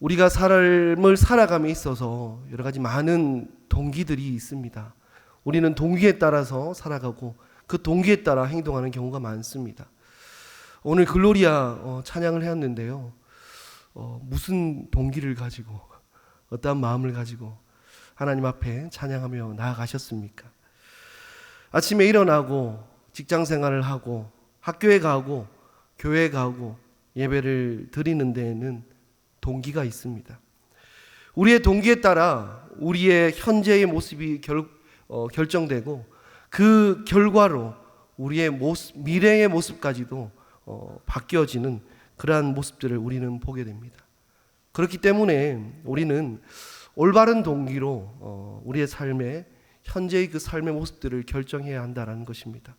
우리가 삶을 살아감에 있어서 여러 가지 많은 동기들이 있습니다. 우리는 동기에 따라서 살아가고 그 동기에 따라 행동하는 경우가 많습니다. 오늘 글로리아 찬양을 해왔는데요. 무슨 동기를 가지고 어떠한 마음을 가지고 하나님 앞에 찬양하며 나아가셨습니까? 아침에 일어나고 직장 생활을 하고 학교에 가고 교회에 가고 예배를 드리는 데에는 동기가 있습니다. 우리의 동기에 따라 우리의 현재의 모습이 결정되고 그 결과로 우리의 미래의 모습까지도 바뀌어지는 그러한 모습들을 우리는 보게 됩니다. 그렇기 때문에 우리는 올바른 동기로 우리의 삶의 현재의 그 삶의 모습들을 결정해야 한다는 것입니다.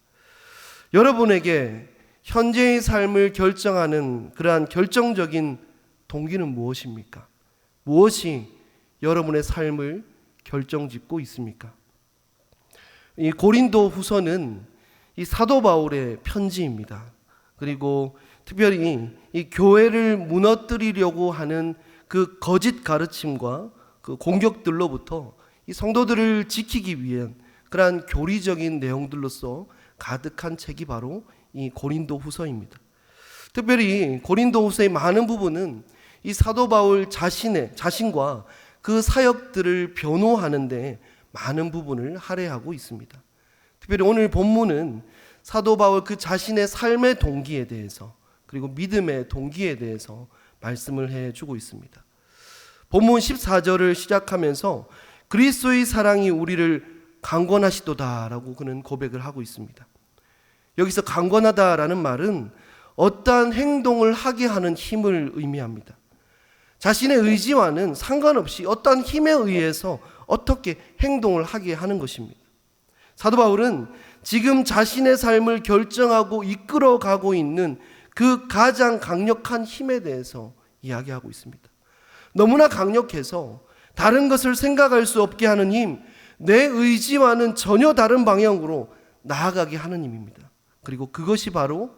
여러분에게 현재의 삶을 결정하는 그러한 결정적인 동기는 무엇입니까? 무엇이 여러분의 삶을 결정짓고 있습니까? 이 고린도 후서는 이 사도 바울의 편지입니다. 그리고 특별히 이 교회를 무너뜨리려고 하는 그 거짓 가르침과 그 공격들로부터 이 성도들을 지키기 위한 그러한 교리적인 내용들로서 가득한 책이 바로 이 고린도 후서입니다. 특별히 고린도 후서의 많은 부분은 이 사도 바울 자신과 그 사역들을 변호하는데 많은 부분을 할애하고 있습니다. 특별히 오늘 본문은 사도 바울 그 자신의 삶의 동기에 대해서 그리고 믿음의 동기에 대해서 말씀을 해주고 있습니다. 본문 14절을 시작하면서 그리스도의 사랑이 우리를 강권하시도다라고 그는 고백을 하고 있습니다. 여기서 강권하다라는 말은 어떠한 행동을 하게 하는 힘을 의미합니다. 자신의 의지와는 상관없이 어떠한 힘에 의해서 어떻게 행동을 하게 하는 것입니다. 사도 바울은 지금 자신의 삶을 결정하고 이끌어가고 있는 그 가장 강력한 힘에 대해서 이야기하고 있습니다. 너무나 강력해서 다른 것을 생각할 수 없게 하는 힘, 내 의지와는 전혀 다른 방향으로 나아가게 하는 힘입니다. 그리고 그것이 바로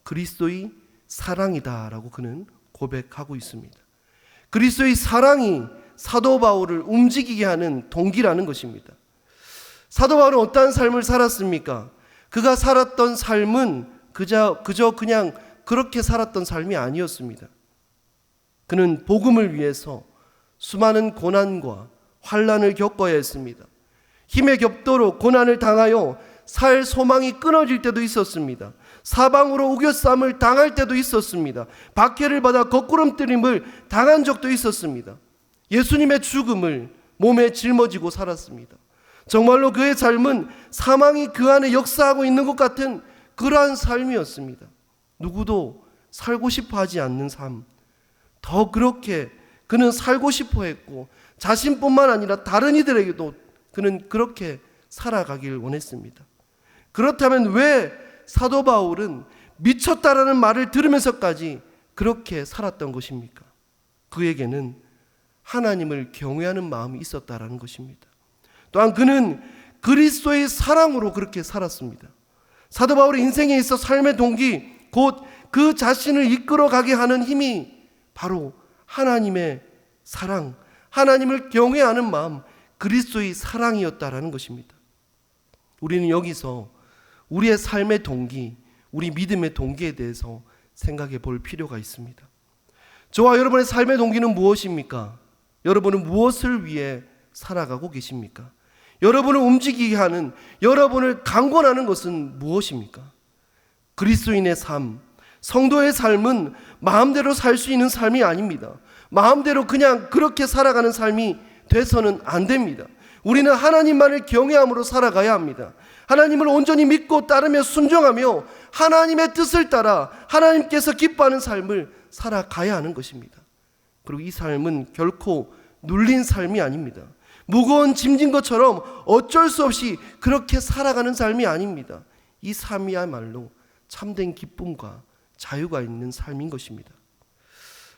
그리스도의 사랑이다라고 그는 고백하고 있습니다. 그리스도의 사랑이 사도 바울을 움직이게 하는 동기라는 것입니다. 사도 바울은 어떠한 삶을 살았습니까? 그가 살았던 삶은 그저 그냥 그렇게 살았던 삶이 아니었습니다. 그는 복음을 위해서 수많은 고난과 환난을 겪어야 했습니다. 힘에 겹도록 고난을 당하여 살 소망이 끊어질 때도 있었습니다. 사방으로 우겨쌈을 당할 때도 있었습니다. 박해를 받아 거꾸럼뜨림을 당한 적도 있었습니다. 예수님의 죽음을 몸에 짊어지고 살았습니다. 정말로 그의 삶은 사망이 그 안에 역사하고 있는 것 같은 그러한 삶이었습니다. 누구도 살고 싶어 하지 않는 삶, 더 그렇게 그는 살고 싶어 했고 자신뿐만 아니라 다른 이들에게도 그는 그렇게 살아가길 원했습니다. 그렇다면 왜 사도 바울은 미쳤다라는 말을 들으면서까지 그렇게 살았던 것입니까? 그에게는 하나님을 경외하는 마음이 있었다라는 것입니다. 또한 그는 그리스도의 사랑으로 그렇게 살았습니다. 사도 바울의 인생에 있어 삶의 동기, 곧 그 자신을 이끌어가게 하는 힘이 바로 하나님의 사랑, 하나님을 경외하는 마음, 그리스도의 사랑이었다라는 것입니다. 우리는 여기서 우리의 삶의 동기, 우리 믿음의 동기에 대해서 생각해 볼 필요가 있습니다. 저와 여러분의 삶의 동기는 무엇입니까? 여러분은 무엇을 위해 살아가고 계십니까? 여러분을 움직이게 하는, 여러분을 강권하는 것은 무엇입니까? 그리스도인의 삶, 성도의 삶은 마음대로 살 수 있는 삶이 아닙니다. 마음대로 그냥 그렇게 살아가는 삶이 돼서는 안 됩니다. 우리는 하나님만을 경외함으로 살아가야 합니다. 하나님을 온전히 믿고 따르며 순종하며 하나님의 뜻을 따라 하나님께서 기뻐하는 삶을 살아가야 하는 것입니다. 그리고 이 삶은 결코 눌린 삶이 아닙니다. 무거운 짐진 것처럼 어쩔 수 없이 그렇게 살아가는 삶이 아닙니다. 이 삶이야말로 참된 기쁨과 자유가 있는 삶인 것입니다.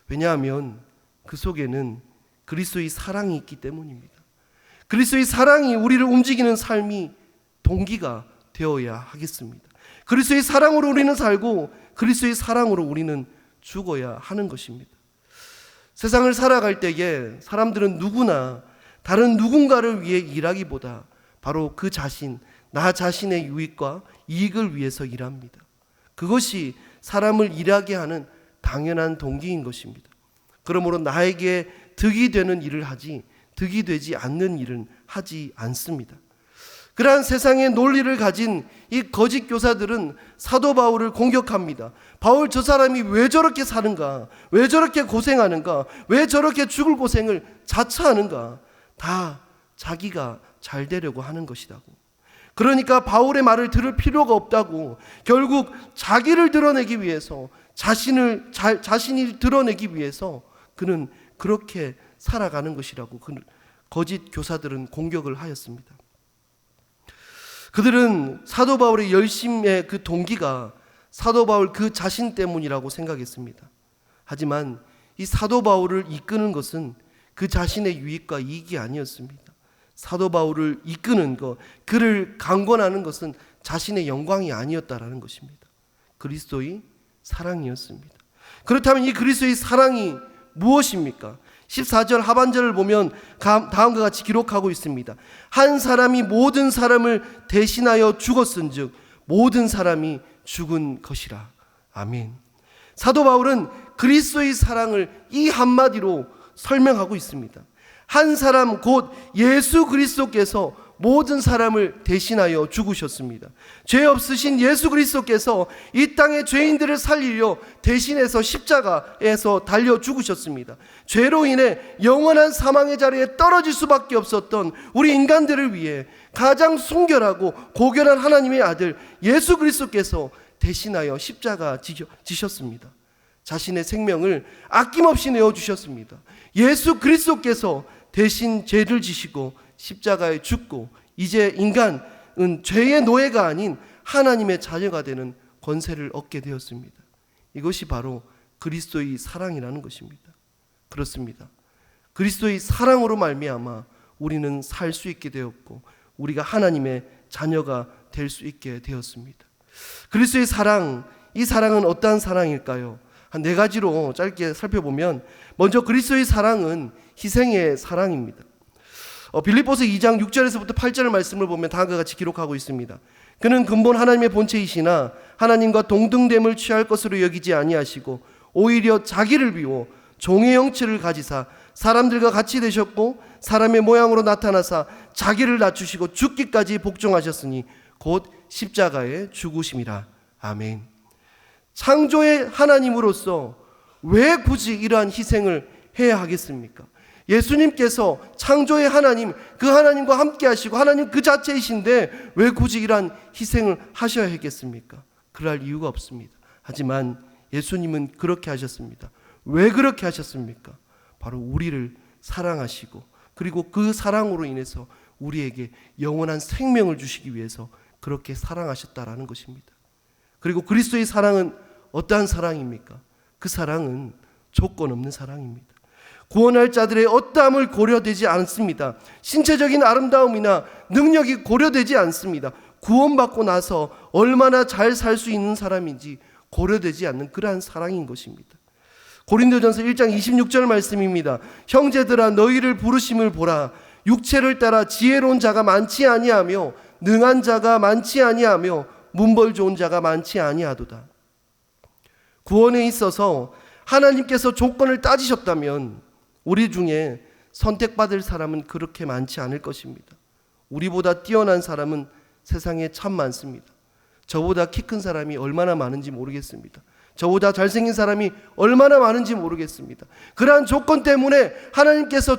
왜냐하면 그 속에는 그리스도의 사랑이 있기 때문입니다. 그리스도의 사랑이 우리를 움직이는 삶이 동기가 되어야 하겠습니다. 그리스도의 사랑으로 우리는 살고 그리스도의 사랑으로 우리는 죽어야 하는 것입니다. 세상을 살아갈 때에 사람들은 누구나 다른 누군가를 위해 일하기보다 바로 그 자신, 나 자신의 유익과 이익을 위해서 일합니다. 그것이 사람을 일하게 하는 당연한 동기인 것입니다. 그러므로 나에게 득이 되는 일을 하지 득이 되지 않는 일은 하지 않습니다. 그러한 세상의 논리를 가진 이 거짓 교사들은 사도 바울을 공격합니다. 바울 저 사람이 왜 저렇게 사는가? 왜 저렇게 고생하는가? 왜 저렇게 죽을 고생을 자처하는가? 다 자기가 잘 되려고 하는 것이라고. 그러니까 바울의 말을 들을 필요가 없다고, 결국 자기를 드러내기 위해서, 자신이 드러내기 위해서 그는 그렇게 살아가는 것이라고 거짓 교사들은 공격을 하였습니다. 그들은 사도 바울의 열심의 그 동기가 사도 바울 그 자신 때문이라고 생각했습니다. 하지만 이 사도 바울을 이끄는 것은 그 자신의 유익과 이익이 아니었습니다. 사도 바울을 이끄는 것, 그를 강권하는 것은 자신의 영광이 아니었다라는 것입니다. 그리스도의 사랑이었습니다. 그렇다면 이 그리스도의 사랑이 무엇입니까? 14절 하반절을 보면 다음과 같이 기록하고 있습니다. 한 사람이 모든 사람을 대신하여 죽었은즉 모든 사람이 죽은 것이라. 아멘. 사도 바울은 그리스도의 사랑을 이 한마디로 설명하고 있습니다. 한 사람 곧 예수 그리스도께서 모든 사람을 대신하여 죽으셨습니다. 죄 없으신 예수 그리스도께서 이 땅의 죄인들을 살리려 대신해서 십자가에서 달려 죽으셨습니다. 죄로 인해 영원한 사망의 자리에 떨어질 수밖에 없었던 우리 인간들을 위해 가장 순결하고 고결한 하나님의 아들 예수 그리스도께서 대신하여 십자가 지셨습니다. 자신의 생명을 아낌없이 내어주셨습니다. 예수 그리스도께서 대신 죄를 지시고 십자가에 죽고 이제 인간은 죄의 노예가 아닌 하나님의 자녀가 되는 권세를 얻게 되었습니다. 이것이 바로 그리스도의 사랑이라는 것입니다. 그렇습니다. 그리스도의 사랑으로 말미암아 우리는 살 수 있게 되었고 우리가 하나님의 자녀가 될 수 있게 되었습니다. 그리스도의 사랑, 이 사랑은 어떠한 사랑일까요? 한 4가지로 짧게 살펴보면, 먼저 그리스도의 사랑은 희생의 사랑입니다. 빌립보서 2장 6절에서부터 8절의 말씀을 보면 다음과 같이 기록하고 있습니다. 그는 근본 하나님의 본체이시나 하나님과 동등됨을 취할 것으로 여기지 아니하시고 오히려 자기를 비워 종의 형체를 가지사 사람들과 같이 되셨고 사람의 모양으로 나타나사 자기를 낮추시고 죽기까지 복종하셨으니 곧 십자가에 죽으심이라. 아멘. 창조의 하나님으로서 왜 굳이 이러한 희생을 해야 하겠습니까? 예수님께서 창조의 하나님, 그 하나님과 함께 하시고 하나님 그 자체이신데 왜 굳이 이러한 희생을 하셔야 하겠습니까? 그럴 이유가 없습니다. 하지만 예수님은 그렇게 하셨습니다. 왜 그렇게 하셨습니까? 바로 우리를 사랑하시고 그리고 그 사랑으로 인해서 우리에게 영원한 생명을 주시기 위해서 그렇게 사랑하셨다라는 것입니다. 그리고 그리스도의 사랑은 어떠한 사랑입니까? 그 사랑은 조건 없는 사랑입니다. 구원할 자들의 어떠함을 고려되지 않습니다. 신체적인 아름다움이나 능력이 고려되지 않습니다. 구원받고 나서 얼마나 잘 살 수 있는 사람인지 고려되지 않는 그러한 사랑인 것입니다. 고린도전서 1장 26절 말씀입니다. 형제들아 너희를 부르심을 보라. 육체를 따라 지혜로운 자가 많지 아니하며 능한 자가 많지 아니하며 문벌 좋은 자가 많지 아니하도다. 구원에 있어서 하나님께서 조건을 따지셨다면 우리 중에 선택받을 사람은 그렇게 많지 않을 것입니다. 우리보다 뛰어난 사람은 세상에 참 많습니다. 저보다 키 큰 사람이 얼마나 많은지 모르겠습니다. 저보다 잘생긴 사람이 얼마나 많은지 모르겠습니다. 그러한 조건 때문에 하나님께서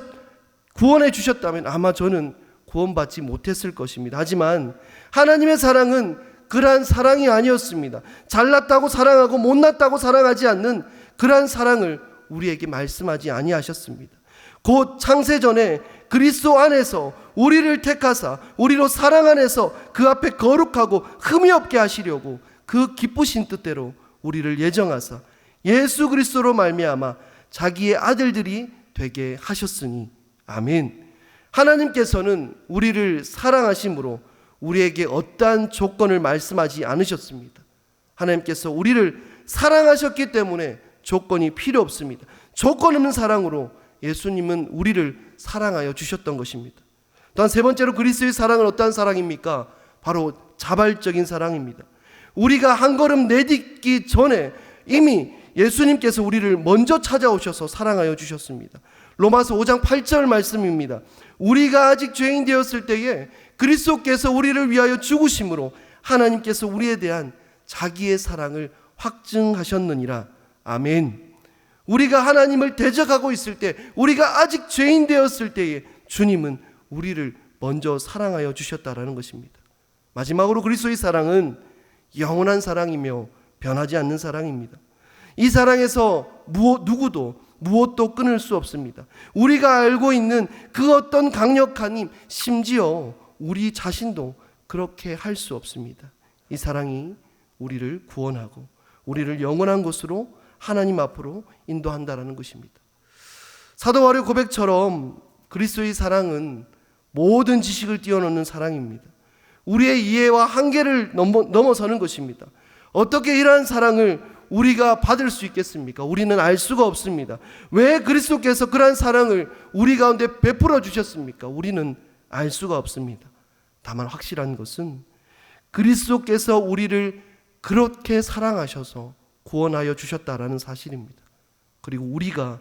구원해 주셨다면 아마 저는 구원받지 못했을 것입니다. 하지만 하나님의 사랑은 그러한 사랑이 아니었습니다. 잘났다고 사랑하고 못났다고 사랑하지 않는 그러한 사랑을 우리에게 말씀하지 아니하셨습니다. 곧 창세전에 그리스도 안에서 우리를 택하사 우리로 사랑 안에서 그 앞에 거룩하고 흠이 없게 하시려고 그 기쁘신 뜻대로 우리를 예정하사 예수 그리스도로 말미암아 자기의 아들들이 되게 하셨으니. 아멘. 하나님께서는 우리를 사랑하심으로 우리에게 어떠한 조건을 말씀하지 않으셨습니다. 하나님께서 우리를 사랑하셨기 때문에 조건이 필요 없습니다. 조건 없는 사랑으로 예수님은 우리를 사랑하여 주셨던 것입니다. 또한 세 번째로 그리스도의 사랑은 어떠한 사랑입니까? 바로 자발적인 사랑입니다. 우리가 한 걸음 내딛기 전에 이미 예수님께서 우리를 먼저 찾아오셔서 사랑하여 주셨습니다. 로마서 5장 8절 말씀입니다. 우리가 아직 죄인 되었을 때에 그리스도께서 우리를 위하여 죽으심으로 하나님께서 우리에 대한 자기의 사랑을 확증하셨느니라. 아멘. 우리가 하나님을 대적하고 있을 때, 우리가 아직 죄인 되었을 때에 주님은 우리를 먼저 사랑하여 주셨다라는 것입니다. 마지막으로 그리스도의 사랑은 영원한 사랑이며 변하지 않는 사랑입니다. 이 사랑에서 누구도 무엇도 끊을 수 없습니다. 우리가 알고 있는 그 어떤 강력한 힘, 심지어 우리 자신도 그렇게 할 수 없습니다. 이 사랑이 우리를 구원하고 우리를 영원한 곳으로 하나님 앞으로 인도한다라는 것입니다. 사도 바울의 고백처럼 그리스도의 사랑은 모든 지식을 뛰어넘는 사랑입니다. 우리의 이해와 한계를 넘어서는 것입니다. 어떻게 이러한 사랑을 우리가 받을 수 있겠습니까? 우리는 알 수가 없습니다. 왜 그리스도께서 그러한 사랑을 우리 가운데 베풀어 주셨습니까? 우리는 알 수가 없습니다. 다만 확실한 것은 그리스도께서 우리를 그렇게 사랑하셔서 구원하여 주셨다라는 사실입니다. 그리고 우리가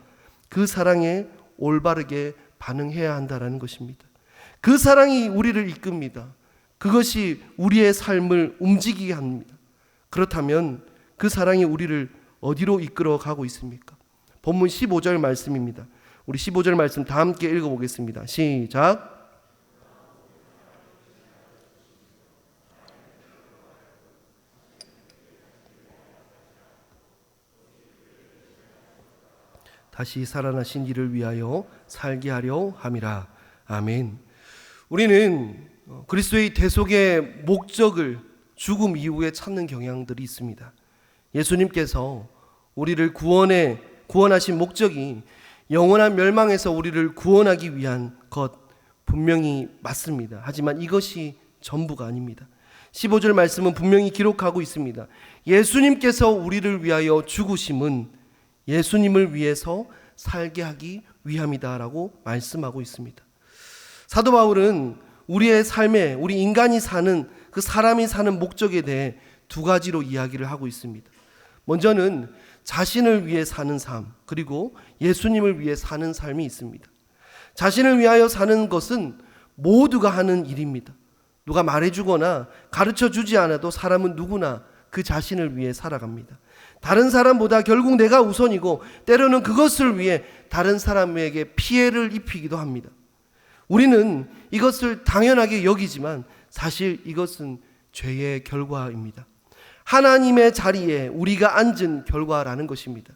그 사랑에 올바르게 반응해야 한다라는 것입니다. 그 사랑이 우리를 이끕니다. 그것이 우리의 삶을 움직이게 합니다. 그렇다면 그 사랑이 우리를 어디로 이끌어 가고 있습니까? 본문 15절 말씀입니다. 우리 15절 말씀 다 함께 읽어보겠습니다. 시작. 다시 살아나신 이를 위하여 살게 하려 함이라. 아멘. 우리는 그리스도의 대속의 목적을 죽음 이후에 찾는 경향들이 있습니다. 예수님께서 우리를 구원하신 목적이 영원한 멸망에서 우리를 구원하기 위한 것 분명히 맞습니다. 하지만 이것이 전부가 아닙니다. 15절 말씀은 분명히 기록하고 있습니다. 예수님께서 우리를 위하여 죽으심은 예수님을 위해서 살게 하기 위함이다라고 말씀하고 있습니다. 사도 바울은 우리의 삶에, 우리 인간이 사는, 그 사람이 사는 목적에 대해 두 가지로 이야기를 하고 있습니다. 먼저는 자신을 위해 사는 삶, 그리고 예수님을 위해 사는 삶이 있습니다. 자신을 위하여 사는 것은 모두가 하는 일입니다. 누가 말해주거나 가르쳐주지 않아도 사람은 누구나 그 자신을 위해 살아갑니다. 다른 사람보다 결국 내가 우선이고 때로는 그것을 위해 다른 사람에게 피해를 입히기도 합니다. 우리는 이것을 당연하게 여기지만 사실 이것은 죄의 결과입니다. 하나님의 자리에 우리가 앉은 결과라는 것입니다.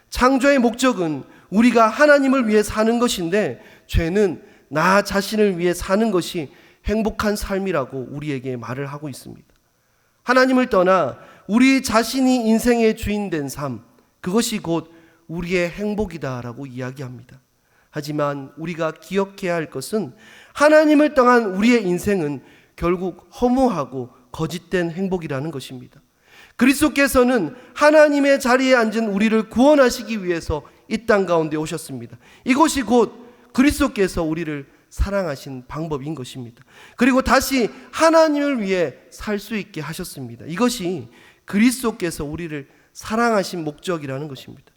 창조의 목적은 우리가 하나님을 위해 사는 것인데 죄는 나 자신을 위해 사는 것이 행복한 삶이라고 우리에게 말을 하고 있습니다. 하나님을 떠나 우리 자신이 인생의 주인 된 삶, 그것이 곧 우리의 행복이다라고 이야기합니다. 하지만 우리가 기억해야 할 것은 하나님을 떠난 우리의 인생은 결국 허무하고 거짓된 행복이라는 것입니다. 그리스도께서는 하나님의 자리에 앉은 우리를 구원하시기 위해서 이 땅 가운데 오셨습니다. 이것이 곧 그리스도께서 우리를 사랑하신 방법인 것입니다. 그리고 다시 하나님을 위해 살 수 있게 하셨습니다. 이것이 그리스도께서 우리를 사랑하신 목적이라는 것입니다.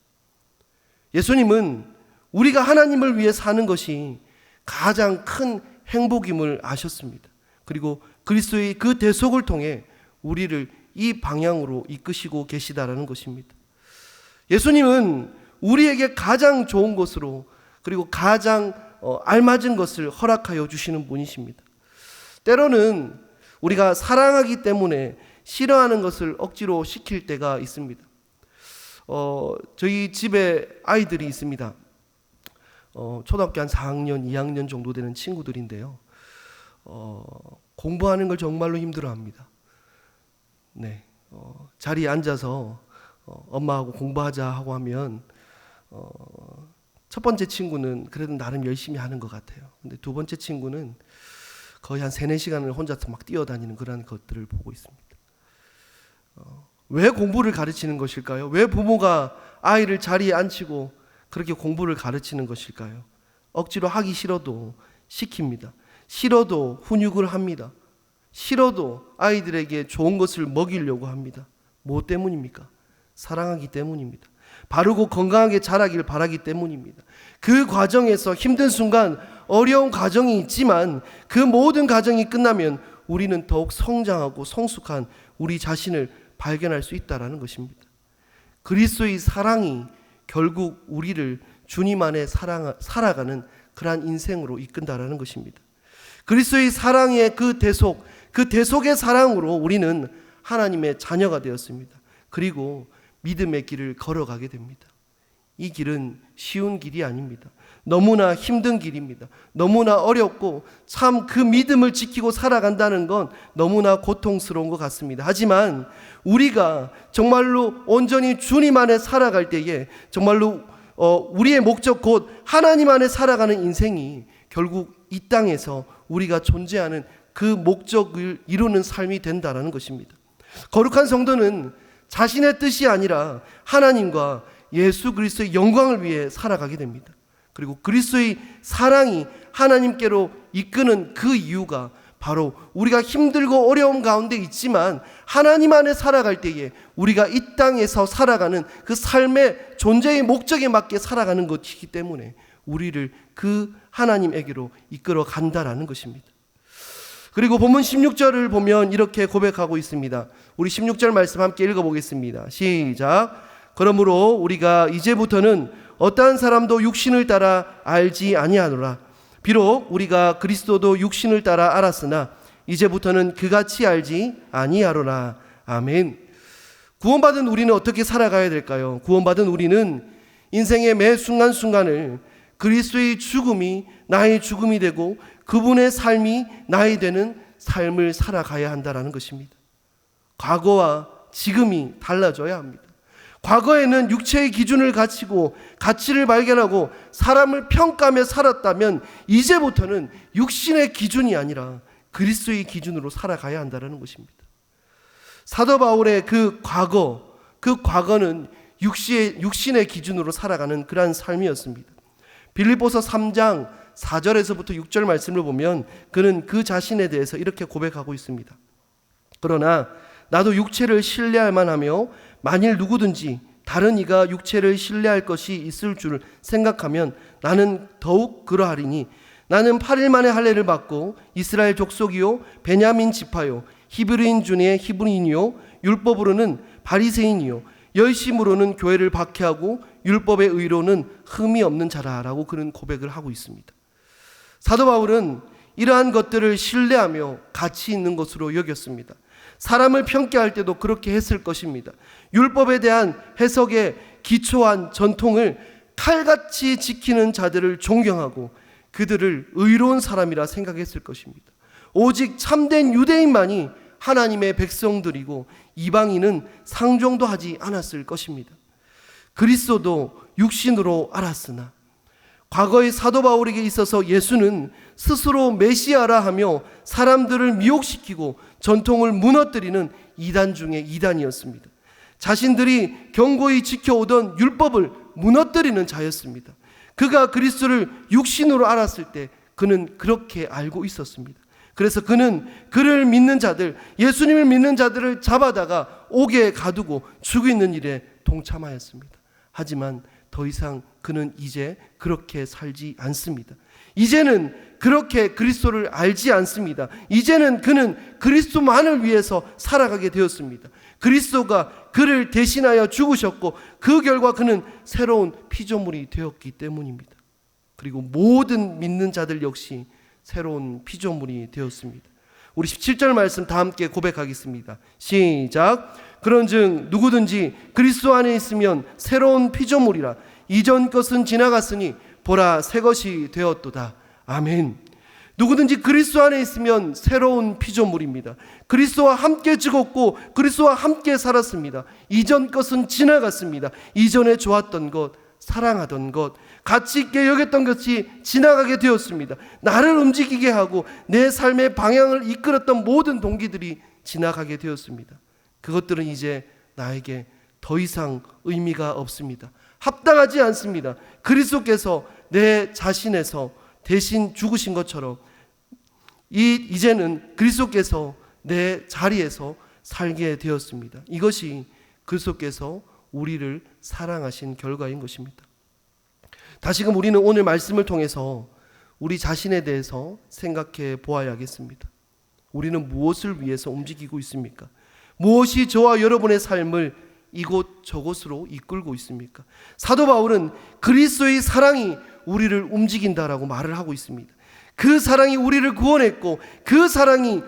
예수님은 우리가 하나님을 위해 사는 것이 가장 큰 행복임을 아셨습니다. 그리고 그리스도의 그 대속을 통해 우리를 이 방향으로 이끄시고 계시다라는 것입니다. 예수님은 우리에게 가장 좋은 것으로 그리고 가장 알맞은 것을 허락하여 주시는 분이십니다. 때로는 우리가 사랑하기 때문에 싫어하는 것을 억지로 시킬 때가 있습니다. 저희 집에 아이들이 있습니다. 초등학교 한 4학년, 2학년 정도 되는 친구들인데요. 공부하는 걸 정말로 힘들어합니다. 네, 자리에 앉아서 엄마하고 공부하자 하고 하면 첫 번째 친구는 그래도 나름 열심히 하는 것 같아요. 근데 두 번째 친구는 거의 한 3-4시간을 혼자서 막 뛰어다니는 그런 것들을 보고 있습니다. 왜 공부를 가르치는 것일까요? 왜 부모가 아이를 자리에 앉히고 그렇게 공부를 가르치는 것일까요? 억지로 하기 싫어도 시킵니다. 싫어도 훈육을 합니다. 싫어도 아이들에게 좋은 것을 먹이려고 합니다. 뭐 때문입니까? 사랑하기 때문입니다. 바르고 건강하게 자라길 바라기 때문입니다. 그 과정에서 힘든 순간 어려운 과정이 있지만 그 모든 과정이 끝나면 우리는 더욱 성장하고 성숙한 우리 자신을 발견할 수 있다는 것입니다. 그리스도의 사랑이 결국 우리를 주님 안에 살아가는 그러한 인생으로 이끈다라는 것입니다. 그리스도의 사랑의 그 대속의 사랑으로 우리는 하나님의 자녀가 되었습니다. 그리고 믿음의 길을 걸어가게 됩니다. 이 길은 쉬운 길이 아닙니다. 너무나 힘든 길입니다. 너무나 어렵고 참 그 믿음을 지키고 살아간다는 건 너무나 고통스러운 것 같습니다. 하지만 우리가 정말로 온전히 주님 안에 살아갈 때에 정말로 우리의 목적 곧 하나님 안에 살아가는 인생이 결국 이 땅에서 우리가 존재하는 그 목적을 이루는 삶이 된다는 것입니다. 거룩한 성도는 자신의 뜻이 아니라 하나님과 예수 그리스도의 영광을 위해 살아가게 됩니다. 그리고 그리스도의 사랑이 하나님께로 이끄는 그 이유가 바로 우리가 힘들고 어려움 가운데 있지만 하나님 안에 살아갈 때에 우리가 이 땅에서 살아가는 그 삶의 존재의 목적에 맞게 살아가는 것이기 때문에 우리를 그 하나님에게로 이끌어 간다라는 것입니다. 그리고 본문 16절을 보면 이렇게 고백하고 있습니다. 우리 16절 말씀 함께 읽어보겠습니다. 시작. 그러므로 우리가 이제부터는 어떠한 사람도 육신을 따라 알지 아니하노라. 비록 우리가 그리스도도 육신을 따라 알았으나 이제부터는 그같이 알지 아니하노라. 아멘. 구원받은 우리는 어떻게 살아가야 될까요? 구원받은 우리는 인생의 매 순간순간을 그리스도의 죽음이 나의 죽음이 되고 그분의 삶이 나의 되는 삶을 살아가야 한다는 것입니다. 과거와 지금이 달라져야 합니다. 과거에는 육체의 기준을 가지고 가치를 발견하고 사람을 평가하며 살았다면 이제부터는 육신의 기준이 아니라 그리스도의 기준으로 살아가야 한다는 것입니다. 사도 바울의 그 과거는 육신의 기준으로 살아가는 그러한 삶이었습니다. 빌립보서 3장 4절에서부터 6절 말씀을 보면 그는 그 자신에 대해서 이렇게 고백하고 있습니다. 그러나 나도 육체를 신뢰할 만하며 만일 누구든지 다른 이가 육체를 신뢰할 것이 있을 줄 생각하면 나는 더욱 그러하리니 나는 8일 만에 할례를 받고 이스라엘 족속이요 베냐민 지파요 히브리인 중에 히브리인이요 율법으로는 바리새인이요 열심으로는 교회를 박해하고 율법의 의로는 흠이 없는 자라라고 그는 고백을 하고 있습니다. 사도 바울은 이러한 것들을 신뢰하며 가치 있는 것으로 여겼습니다. 사람을 평가할 때도 그렇게 했을 것입니다. 율법에 대한 해석에 기초한 전통을 칼같이 지키는 자들을 존경하고 그들을 의로운 사람이라 생각했을 것입니다. 오직 참된 유대인만이 하나님의 백성들이고 이방인은 상종도 하지 않았을 것입니다. 그리스도도 육신으로 알았으나 과거의 사도 바울에게 있어서 예수는 스스로 메시아라 하며 사람들을 미혹시키고 전통을 무너뜨리는 이단 중에 이단이었습니다. 자신들이 견고히 지켜오던 율법을 무너뜨리는 자였습니다. 그가 그리스도를 육신으로 알았을 때 그는 그렇게 알고 있었습니다. 그래서 그는 그를 믿는 자들, 예수님을 믿는 자들을 잡아다가 옥에 가두고 죽이는 일에 동참하였습니다. 하지만 더 이상 그는 이제 그렇게 살지 않습니다. 이제는 그렇게 그리스도를 알지 않습니다. 이제는 그는 그리스도만을 위해서 살아가게 되었습니다. 그리스도가 그를 대신하여 죽으셨고 그 결과 그는 새로운 피조물이 되었기 때문입니다. 그리고 모든 믿는 자들 역시 새로운 피조물이 되었습니다. 우리 17절 말씀 다 함께 고백하겠습니다. 시작. 그런즉 누구든지 그리스도 안에 있으면 새로운 피조물이라 이전 것은 지나갔으니 보라 새 것이 되었도다. 아멘. 누구든지 그리스도 안에 있으면 새로운 피조물입니다. 그리스도와 함께 죽었고 그리스도와 함께 살았습니다. 이전 것은 지나갔습니다. 이전에 좋았던 것, 사랑하던 것, 가치 있게 여겼던 것이 지나가게 되었습니다. 나를 움직이게 하고 내 삶의 방향을 이끌었던 모든 동기들이 지나가게 되었습니다. 그것들은 이제 나에게 더 이상 의미가 없습니다. 합당하지 않습니다. 그리스도께서 내 자신에서 대신 죽으신 것처럼 이제는 그리스도께서 내 자리에서 살게 되었습니다. 이것이 그리스도께서 우리를 사랑하신 결과인 것입니다. 다시금 우리는 오늘 말씀을 통해서 우리 자신에 대해서 생각해 보아야겠습니다. 우리는 무엇을 위해서 움직이고 있습니까? 무엇이 저와 여러분의 삶을 이곳 저곳으로 이끌고 있습니까? 사도 바울은 그리스도의 사랑이 우리를 움직인다라고 말을 하고 있습니다. 그 사랑이 우리를 구원했고 그 사랑이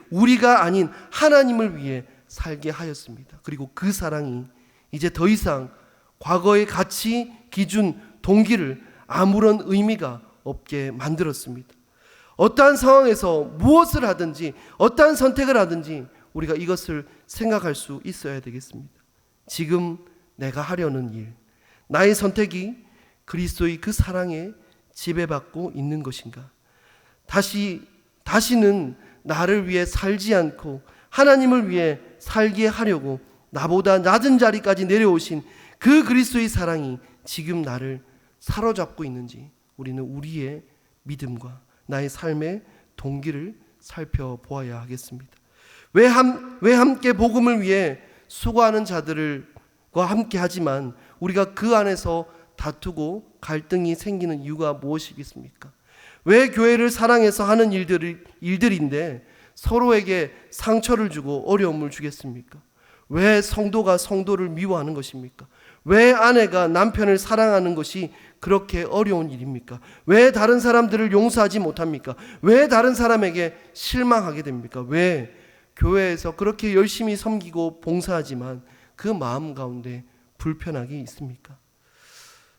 우리가 아닌 하나님을 위해 살게 하였습니다. 그리고 그 사랑이 이제 더 이상 과거의 가치, 기준, 동기를 아무런 의미가 없게 만들었습니다. 어떠한 상황에서 무엇을 하든지 어떠한 선택을 하든지 우리가 이것을 생각할 수 있어야 되겠습니다. 지금 내가 하려는 일, 나의 선택이 그리스도의 그 사랑에 지배받고 있는 것인가? 다시는 나를 위해 살지 않고 하나님을 위해 살게 하려고 나보다 낮은 자리까지 내려오신 그 그리스도의 사랑이 지금 나를 사로잡고 있는지 우리는 우리의 믿음과 나의 삶의 동기를 살펴보아야 하겠습니다. 왜 함께 복음을 위해 수고하는 자들과 함께 하지만 우리가 그 안에서 다투고 갈등이 생기는 이유가 무엇이겠습니까? 왜 교회를 사랑해서 하는 일들인데 서로에게 상처를 주고 어려움을 주겠습니까? 왜 성도가 성도를 미워하는 것입니까? 왜 아내가 남편을 사랑하는 것이 그렇게 어려운 일입니까? 왜 다른 사람들을 용서하지 못합니까? 왜 다른 사람에게 실망하게 됩니까? 왜 교회에서 그렇게 열심히 섬기고 봉사하지만 그 마음 가운데 불편하게 있습니까?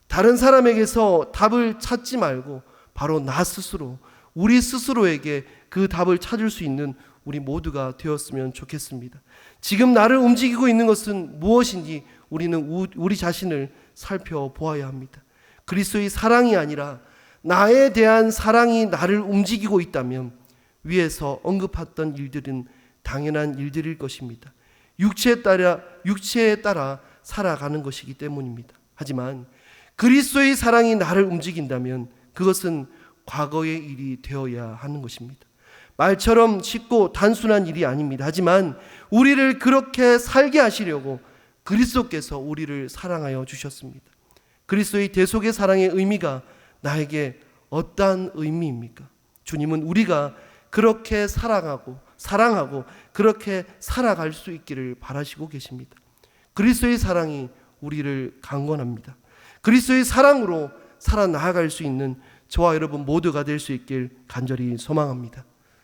다른 사람에게서 답을 찾지 말고 바로 나 스스로, 우리 스스로에게 그 답을 찾을 수 있는 우리 모두가 되었으면 좋겠습니다. 지금 나를 움직이고 있는 것은 무엇인지 우리는 우리 자신을 살펴보아야 합니다. 그리스도의 사랑이 아니라 나에 대한 사랑이 나를 움직이고 있다면 위에서 언급했던 일들은 당연한 일들일 것입니다. 육체에 따라 살아가는 것이기 때문입니다. 하지만 그리스도의 사랑이 나를 움직인다면 그것은 과거의 일이 되어야 하는 것입니다. 말처럼 쉽고 단순한 일이 아닙니다. 하지만 우리를 그렇게 살게 하시려고 그리스도께서 우리를 사랑하여 주셨습니다. 그리스도의 대속의 사랑의 의미가 나에게 어떠한 의미입니까? 주님은 우리가 그렇게 사랑하고 그렇게 살아갈 수 있기를 바라시고 계십니다. 그리스도의 사랑이 우리를 강권합니다. 그리스도의 사랑으로 살아나갈 수 있는 저와 여러분 모두가 될 수 있길 간절히 소망합니다.